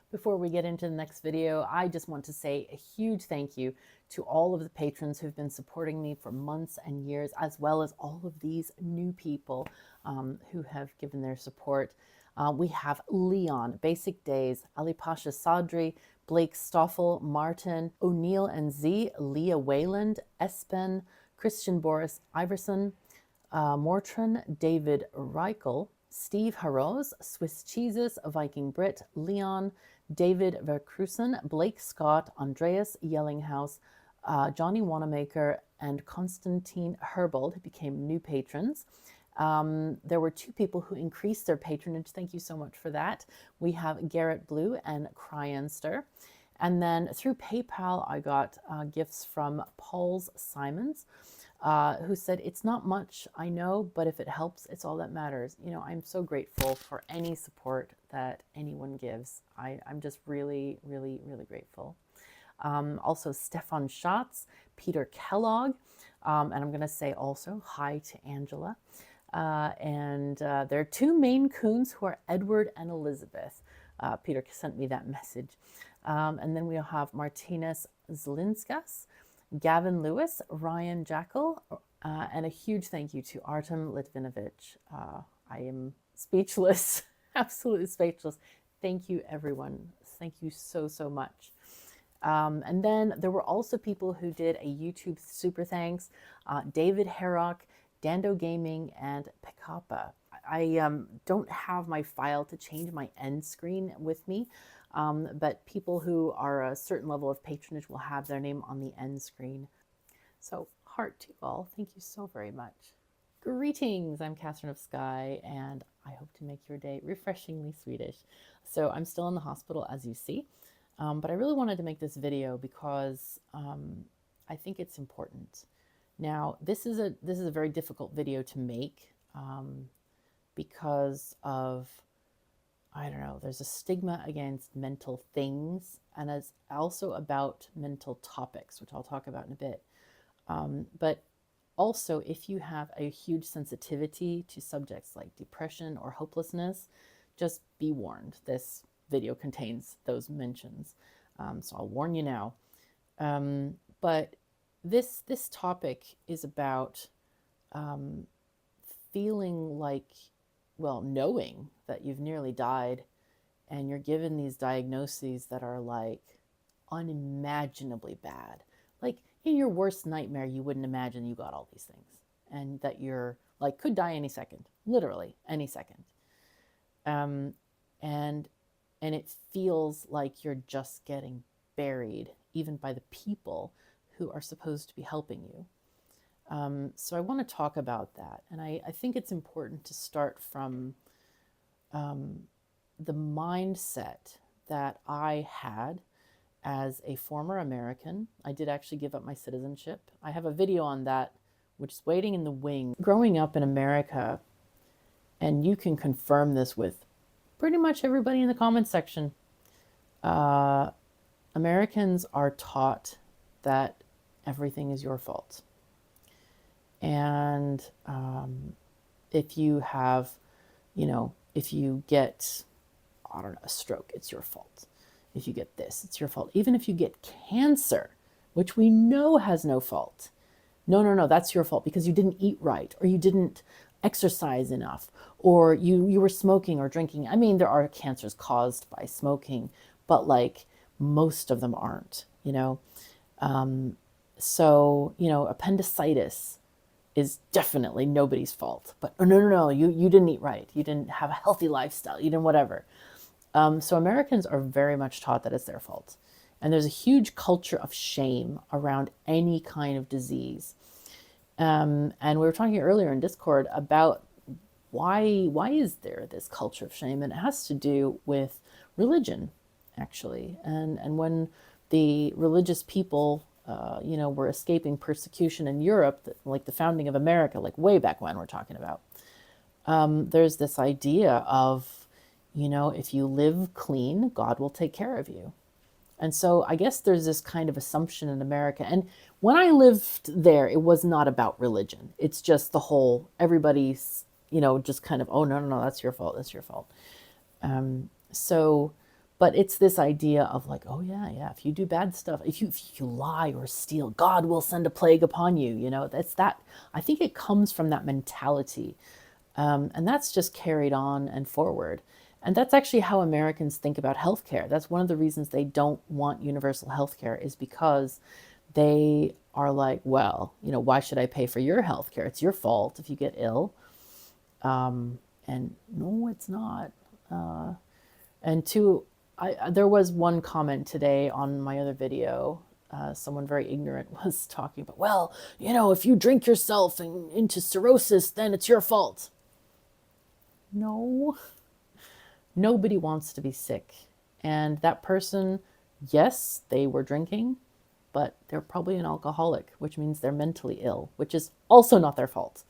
Before we get into the next video, I just want to say a huge thank you to all of the patrons who've been supporting me for months and years, as well as all of these new people who have given their support. We have Leon, Basic Days, Ali Pasha Sadri, Blake Stoffel, Martin, O'Neill and Z, Leah Wayland, Espen, Christian Boris Iverson, Mortran, David Reichel, Steve Harose, Swiss Cheeses, Viking Brit, Leon, David Verkrusen, Blake Scott, Andreas Yellinghouse, Johnny Wanamaker, and Constantine Herbold, who became new patrons. There were 2 people who increased their patronage. Thank you so much for that. We have Garrett Blue and Cryanster. And then through PayPal, I got gifts from Paul's Simons, who said, "It's not much, I know, but if it helps, it's all that matters." You know, I'm so grateful for any support that anyone gives. I'm just really, really, really grateful. Also, Stefan Schatz, Peter Kellogg, and I'm going to say also hi to Angela. There are 2 Maine Coons who are Edward and Elizabeth. Peter sent me that message. And then we'll have Martinez Zlinskas, Gavin Lewis, Ryan Jackal, and a huge thank you to Artem Litvinovich. I am speechless, absolutely speechless. Thank you, everyone. Thank you so, so much. And then there were also people who did a YouTube super thanks, David Herrock, Dando Gaming, and Pekapa. I don't have my file to change my end screen with me, but people who are a certain level of patronage will have their name on the end screen. So heart to you all. Thank you so very much. Greetings, I'm Catherine of Skye, and I hope to make your day refreshingly Swedish. So I'm still in the hospital, as you see, but I really wanted to make this video because I think it's important. Now, this is a very difficult video to make because of, I don't know, there's a stigma against mental things, and it's also about mental topics, which I'll talk about in a bit. But also, if you have a huge sensitivity to subjects like depression or hopelessness, just be warned. This video contains those mentions. So I'll warn you now. But this topic is about feeling like, well, knowing that you've nearly died and you're given these diagnoses that are like unimaginably bad. Like in your worst nightmare, you wouldn't imagine you got all these things and that you're like, could die any second, literally any second. And it feels like you're just getting buried even by the people who are supposed to be helping you. So I want to talk about that. And I think it's important to start from the mindset that I had as a former American. I did actually give up my citizenship. I have a video on that, which is waiting in the wing. Growing up in America, and you can confirm this with pretty much everybody in the comments section, Americans are taught that everything is your fault. And if you have, if you get, I don't know, a stroke, it's your fault. If you get this, it's your fault. Even if you get cancer, which we know has no fault. No, that's your fault because you didn't eat right, or you didn't exercise enough, or you were smoking or drinking. I mean, there are cancers caused by smoking, but like most of them aren't, So, appendicitis is definitely nobody's fault. But no, you didn't eat right. You didn't have a healthy lifestyle. You didn't whatever. So Americans are very much taught that it's their fault. And there's a huge culture of shame around any kind of disease. And we were talking earlier in Discord about why is there this culture of shame? And it has to do with religion, actually. And when the religious people were escaping persecution in Europe, like the founding of America, like way back when we're talking about, there's this idea of, if you live clean, God will take care of you. And so I guess there's this kind of assumption in America. And when I lived there, it was not about religion. It's just the whole, everybody's, just kind of, oh, no, that's your fault. That's your fault. So But it's this idea of like, oh yeah, yeah, if you do bad stuff, if you lie or steal, God will send a plague upon you. You know, that's that. I think it comes from that mentality, and that's just carried on and forward. And that's actually how Americans think about healthcare. That's one of the reasons they don't want universal healthcare, is because they are like, well, you know, why should I pay for your healthcare? It's your fault if you get ill. And no, it's not. And two, there was one comment today on my other video. Someone very ignorant was talking about, well, you know, if you drink yourself into cirrhosis, then it's your fault. No, nobody wants to be sick. And that person, yes, they were drinking, but they're probably an alcoholic, which means they're mentally ill, which is also not their fault.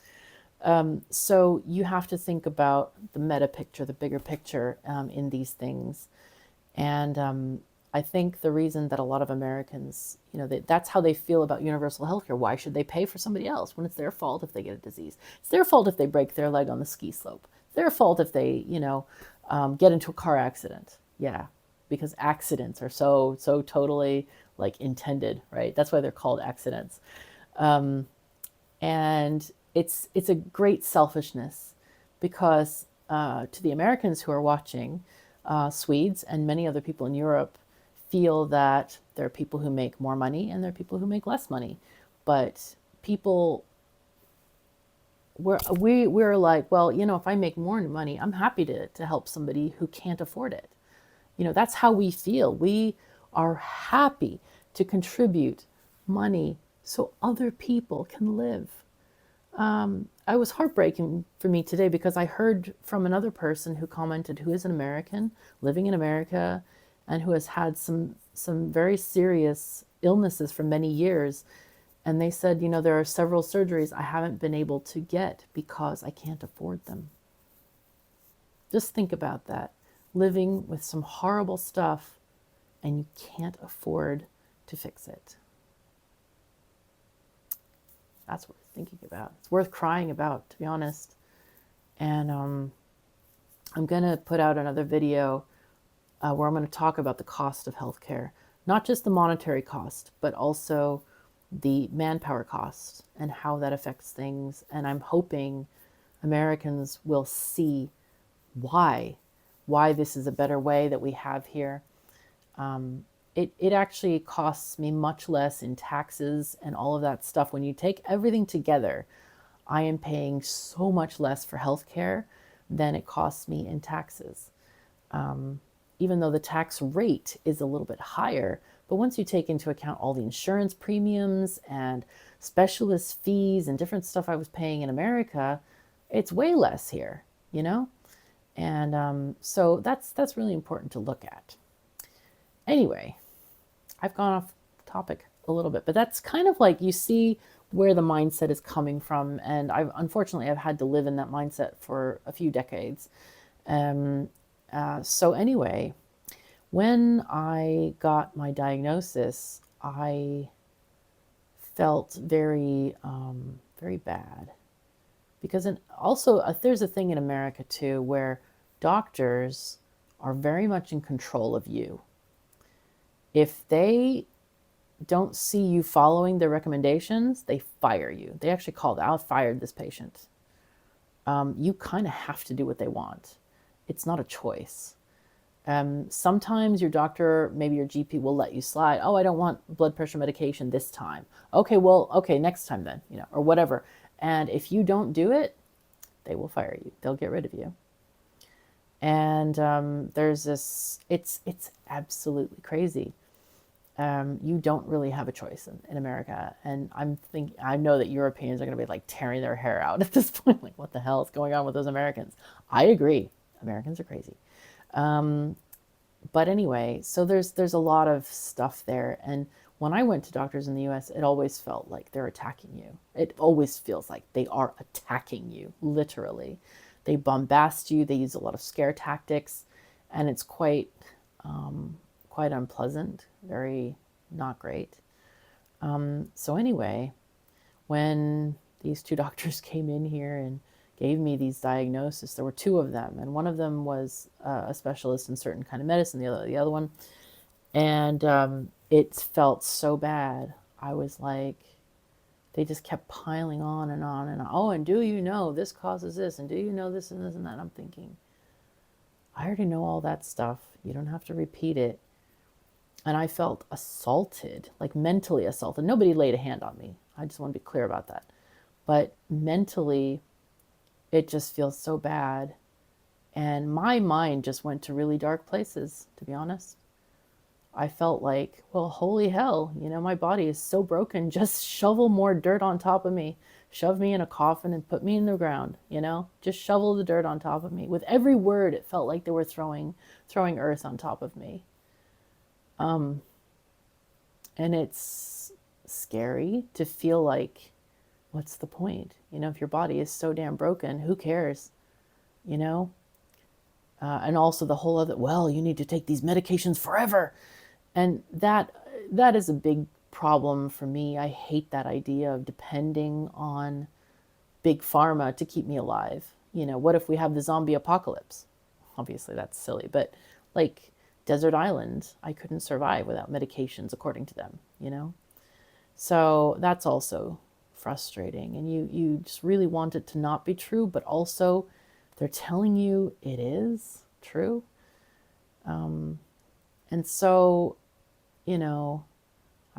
So you have to think about the meta picture, the bigger picture in these things. And I think the reason that a lot of Americans, you know, that's how they feel about universal healthcare. Why should they pay for somebody else when it's their fault if they get a disease? It's their fault if they break their leg on the ski slope. It's their fault if they, you know, get into a car accident. Yeah, because accidents are so totally like intended, right? That's why they're called accidents. And it's a great selfishness, because to the Americans who are watching, Swedes and many other people in Europe feel that there are people who make more money and there are people who make less money. But people, we're like, well, you know, if I make more money, I'm happy to help somebody who can't afford it. You know, that's how we feel. We are happy to contribute money so other people can live. It was heartbreaking for me today because I heard from another person who commented, who is an American living in America and who has had some very serious illnesses for many years. And they said, you know, there are several surgeries I haven't been able to get because I can't afford them. Just think about that. Living with some horrible stuff and you can't afford to fix it. That's worth thinking about. It's worth crying about, to be honest. And I'm going to put out another video where I'm going to talk about the cost of healthcare. Not just the monetary cost, but also the manpower cost and how that affects things. And I'm hoping Americans will see why this is a better way that we have here. It actually costs me much less in taxes and all of that stuff. When you take everything together, I am paying so much less for healthcare than it costs me in taxes. Even though the tax rate is a little bit higher, but once you take into account all the insurance premiums and specialist fees and different stuff I was paying in America, it's way less here, you know? And so that's really important to look at. Anyway, I've gone off topic a little bit, but that's kind of like, you see where the mindset is coming from. And unfortunately, I've had to live in that mindset for a few decades. So anyway, when I got my diagnosis, I felt very, very bad. Because also, there's a thing in America too, where doctors are very much in control of you. If they don't see you following their recommendations, they fire you. They actually called out, fired this patient. You kind of have to do what they want. It's not a choice. Sometimes your doctor, maybe your GP, will let you slide. Oh, I don't want blood pressure medication this time. Okay, well, okay, next time then, you know, or whatever. And if you don't do it, they will fire you. They'll get rid of you. And there's this, it's absolutely crazy. You don't really have a choice in America. And I know that Europeans are going to be like tearing their hair out at this point. Like, what the hell is going on with those Americans? I agree. Americans are crazy. But anyway, so there's a lot of stuff there. And when I went to doctors in the US, it always felt like they're attacking you. It always feels like they are attacking you, literally. They bombast you. They use a lot of scare tactics, and it's quite unpleasant, very not great. So anyway, when these two doctors came in here and gave me these diagnoses. There were two of them, and one of them was a specialist in certain kind of medicine, the other one. And it felt so bad. I was like, they just kept piling on and on and on. Oh, and do you know this causes this? And do you know this and this and that? And I'm thinking, I already know all that stuff. You don't have to repeat it. And I felt assaulted, like mentally assaulted. Nobody laid a hand on me. I just want to be clear about that. But mentally, it just feels so bad. And my mind just went to really dark places, to be honest. I felt like, well, holy hell, my body is so broken. Just shovel more dirt on top of me. Shove me in a coffin and put me in the ground, Just shovel the dirt on top of me. With every word, it felt like they were throwing earth on top of me. And it's scary to feel like, what's the point? If your body is so damn broken, who cares? And also the whole other, well, you need to take these medications forever. And that is a big problem for me. I hate that idea of depending on big pharma to keep me alive. What if we have the zombie apocalypse? Obviously, that's silly, but like desert island, I couldn't survive without medications, according to them, So that's also frustrating. And you just really want it to not be true, but also they're telling you it is true. And so,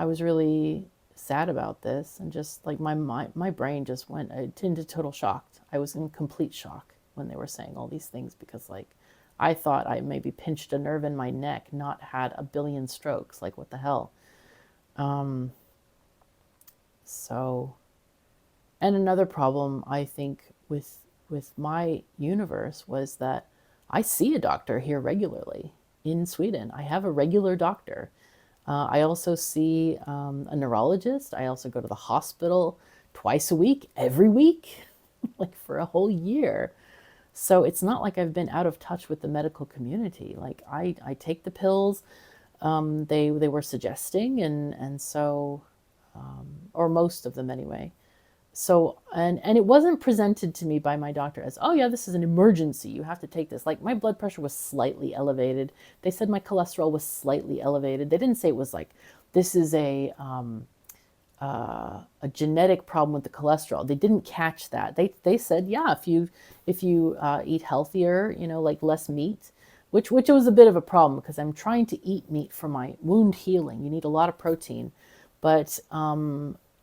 I was really sad about this, and just like my brain just went into total shock. I was in complete shock when they were saying all these things, because like I thought I maybe pinched a nerve in my neck, not had a billion strokes. Like, what the hell? So, and another problem I think with my universe was that I see a doctor here regularly in Sweden. I have a regular doctor. I also see a neurologist. I also go to the hospital twice a week, every week, like for a whole year. So it's not like I've been out of touch with the medical community. Like I take the pills they were suggesting, and so, or most of them anyway. So, and it wasn't presented to me by my doctor as, oh yeah, this is an emergency, you have to take this. Like, my blood pressure was slightly elevated. They said my cholesterol was slightly elevated. They didn't say it was like, this is a genetic problem with the cholesterol. They didn't catch that. They said, yeah, if you eat healthier, like less meat, which was a bit of a problem, because I'm trying to eat meat for my wound healing. You need a lot of protein, but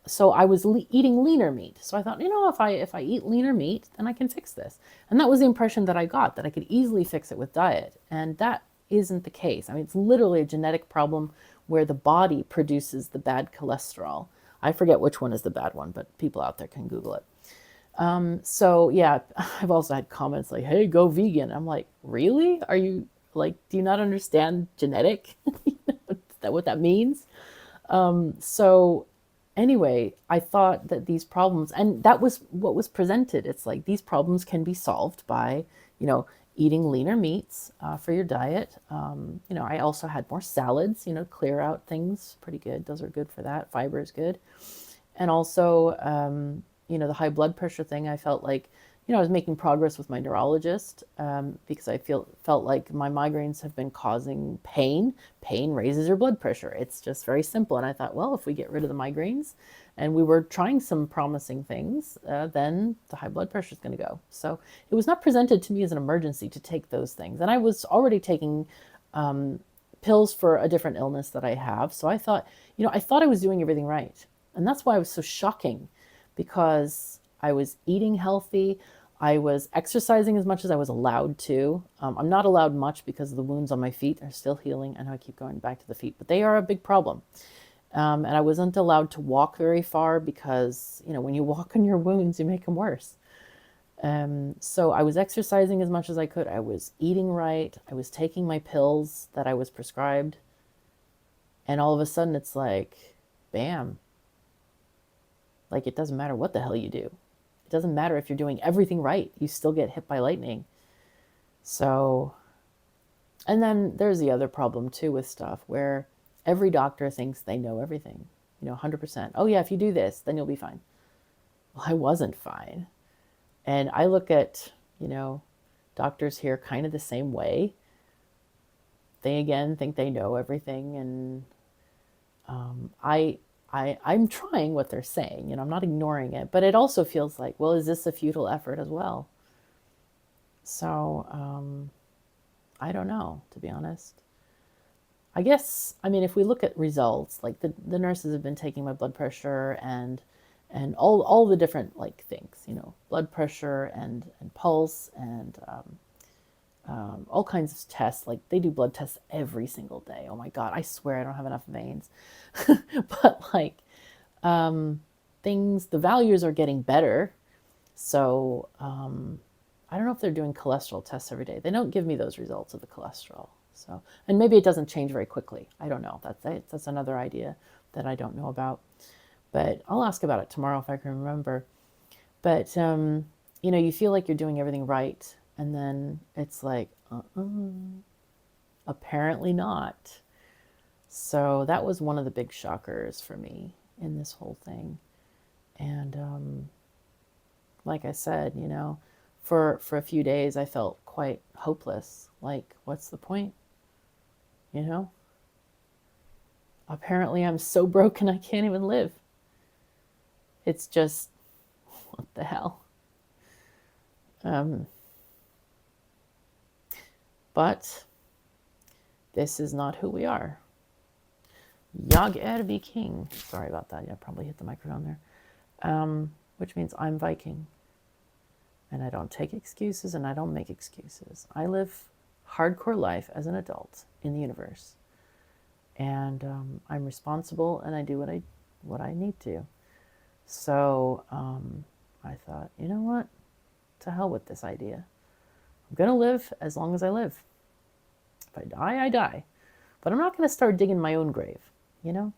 so I was eating leaner meat. So I thought, if I eat leaner meat, then I can fix this. And that was the impression that I got, that I could easily fix it with diet. And that isn't the case. I mean, it's literally a genetic problem where the body produces the bad cholesterol. I forget which one is the bad one, but people out there can Google it. So yeah, I've also had comments like, hey, go vegan. I'm like, really? Are you like, do you not understand genetic? Is that what that means? So anyway, I thought that these problems, and that was what was presented. It's like, these problems can be solved by, eating leaner meats for your diet. I also had more salads, clear out things, pretty good. Those are good for that. Fiber is good. And also, the high blood pressure thing, I felt like, I was making progress with my neurologist, because I felt like my migraines have been causing pain. Pain raises your blood pressure. It's just very simple. And I thought, well, if we get rid of the migraines, and we were trying some promising things, then the high blood pressure is going to go. So it was not presented to me as an emergency to take those things. And I was already taking pills for a different illness that I have. So I thought, I was doing everything right. And that's why it was so shocking, because I was eating healthy. I was exercising as much as I was allowed to. I'm not allowed much because the wounds on my feet are still healing. I know I keep going back to the feet, but they are a big problem. And I wasn't allowed to walk very far because, when you walk on your wounds, you make them worse. So I was exercising as much as I could. I was eating right. I was taking my pills that I was prescribed. And all of a sudden it's like, bam. Like, it doesn't matter what the hell you do. It doesn't matter if you're doing everything right. You still get hit by lightning. So, and then there's the other problem too with stuff where every doctor thinks they know everything, 100%. Oh yeah, if you do this, then you'll be fine. Well, I wasn't fine. And I look at, you know, doctors here kind of the same way. They again think they know everything, and I'm trying what they're saying. You know, I'm not ignoring it, but it also feels like, well, is this a futile effort as well? So I don't know, to be honest. I guess, I mean, if we look at results, like the nurses have been taking my blood pressure and all the different like things, you know, blood pressure and pulse and all kinds of tests. Like they do blood tests every single day. Oh my God, I swear I don't have enough veins. But like things, the values are getting better. So I don't know if they're doing cholesterol tests every day. They don't give me those results of the cholesterol. So, and maybe it doesn't change very quickly. I don't know. That's another idea that I don't know about. But I'll ask about it tomorrow if I can remember. But you know, you feel like you're doing everything right, and then it's like, apparently not. So that was one of the big shockers for me in this whole thing. And like I said, you know, for a few days I felt quite hopeless. Like, what's the point? You know? Apparently I'm so broken I can't even live. It's just, what the hell? But this is not who we are. Jag är Viking. Sorry about that. Yeah, I probably hit the microphone there. Which means I'm Viking. And I don't take excuses and I don't make excuses. I live hardcore life as an adult in the universe. And I'm responsible and I do what I need to. So I thought, you know what? To hell with this idea. I'm going to live as long as I live. If I die, I die. But I'm not going to start digging my own grave, you know?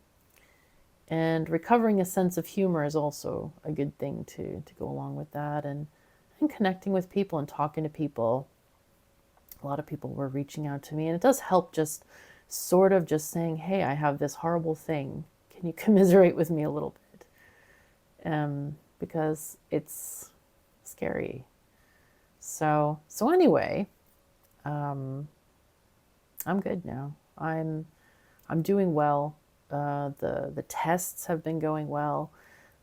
And recovering a sense of humor is also a good thing to go along with that. And connecting with people and talking to people. A lot of people were reaching out to me. And it does help just sort of just saying, hey, I have this horrible thing. Can you commiserate with me a little bit? Because it's scary. So anyway, I'm good now. I'm doing well. The tests have been going well.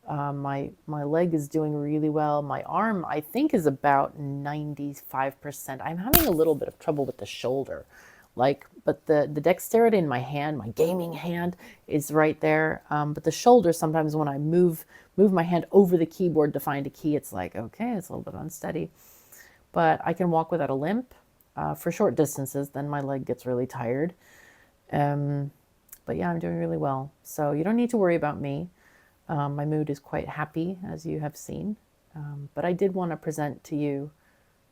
My leg is doing really well. My arm, I think, is about 95%. I'm having a little bit of trouble with the shoulder, but the dexterity in my hand, my gaming hand, is right there. But the shoulder, sometimes when I move my hand over the keyboard to find a key, it's like, okay, it's a little bit unsteady. But I can walk without a limp for short distances. Then my leg gets really tired. But yeah, I'm doing really well. So you don't need to worry about me. My mood is quite happy, as you have seen. But I did want to present to you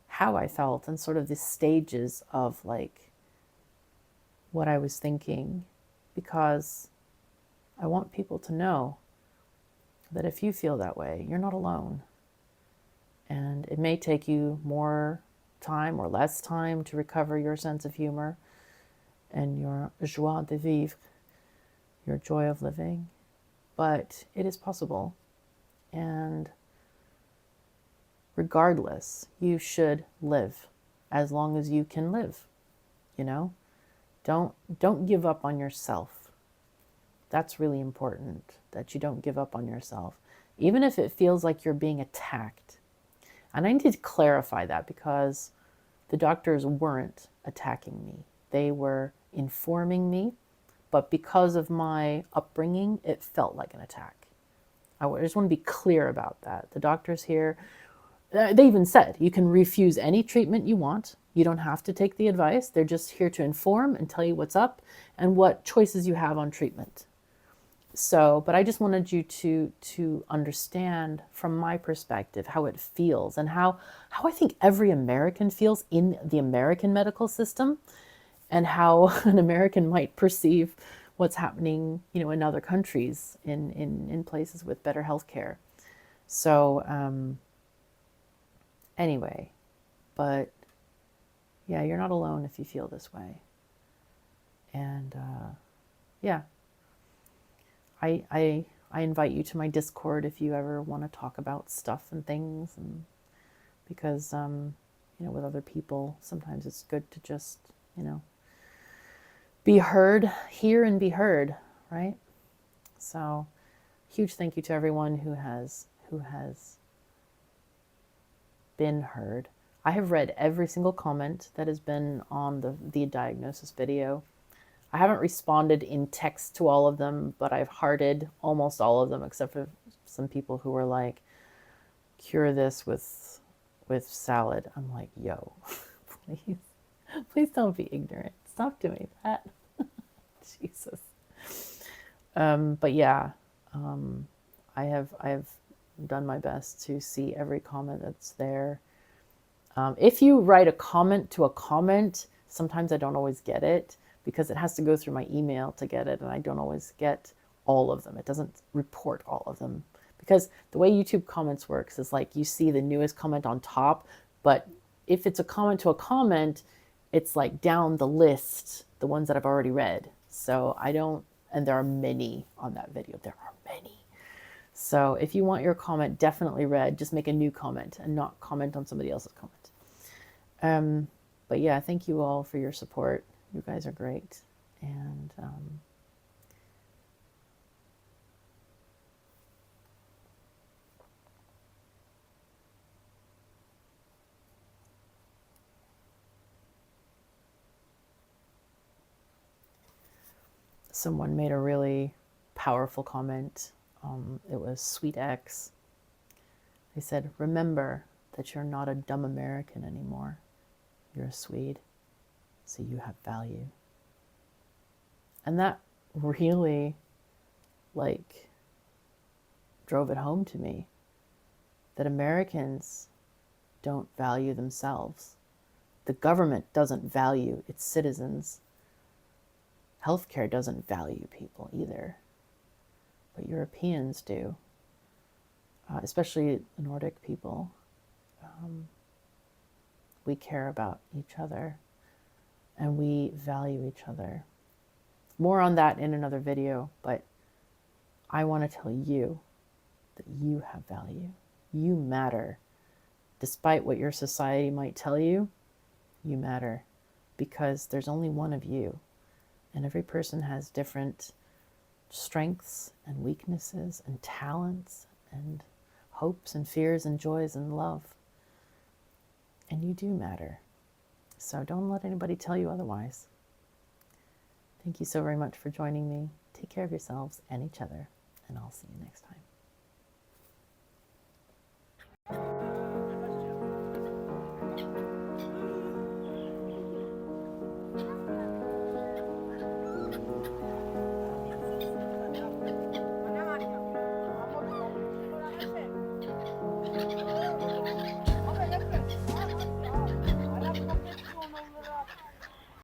how I felt and sort of the stages of like what I was thinking, because I want people to know that if you feel that way, you're not alone. And it may take you more time or less time to recover your sense of humor and your joie de vivre, your joy of living. But it is possible. And regardless, you should live as long as you can live, you know? Don't give up on yourself. That's really important, that you don't give up on yourself, even if it feels like you're being attacked. And I need to clarify that, because the doctors weren't attacking me. They were informing me, but because of my upbringing, it felt like an attack. I just want to be clear about that. The doctors here, they even said, you can refuse any treatment you want. You don't have to take the advice. They're just here to inform and tell you what's up and what choices you have on treatment. So, but I just wanted you to understand from my perspective how it feels and how I think every American feels in the American medical system, and how an American might perceive what's happening, you know, in other countries in places with better health care. So anyway, but yeah, you're not alone if you feel this way. And yeah, I invite you to my Discord if you ever want to talk about stuff and things. And because, you know, with other people, sometimes it's good to just, you know, be heard, hear and be heard, right? So huge thank you to everyone who has been heard. I have read every single comment that has been on the diagnosis video. I haven't responded in text to all of them, but I've hearted almost all of them, except for some people who were like, cure this with salad. I'm like, yo, please don't be ignorant. Stop doing that. Jesus. But yeah, I have done my best to see every comment that's there. If you write a comment to a comment, sometimes I don't always get it because it has to go through my email to get it, and I don't always get all of them. It doesn't report all of them because the way YouTube comments works is like you see the newest comment on top, but if it's a comment to a comment, it's like down the list, the ones that I've already read. So I don't, and there are many on that video. There are many. So if you want your comment definitely read, just make a new comment and not comment on somebody else's comment. But yeah, thank you all for your support. You guys are great. And someone made a really powerful comment. It was Sweet X. They said, remember that you're not a dumb American anymore. You're a Swede, so you have value. And that really, like, drove it home to me that Americans don't value themselves. The government doesn't value its citizens. Healthcare doesn't value people either. But Europeans do, especially Nordic people. We care about each other and we value each other. More on that in another video, but I want to tell you that you have value. You matter. Despite what your society might tell you, you matter because there's only one of you, and every person has different strengths and weaknesses and talents and hopes and fears and joys and love. And you do matter. So don't let anybody tell you otherwise. Thank you so very much for joining me. Take care of yourselves and each other, and I'll see you next time.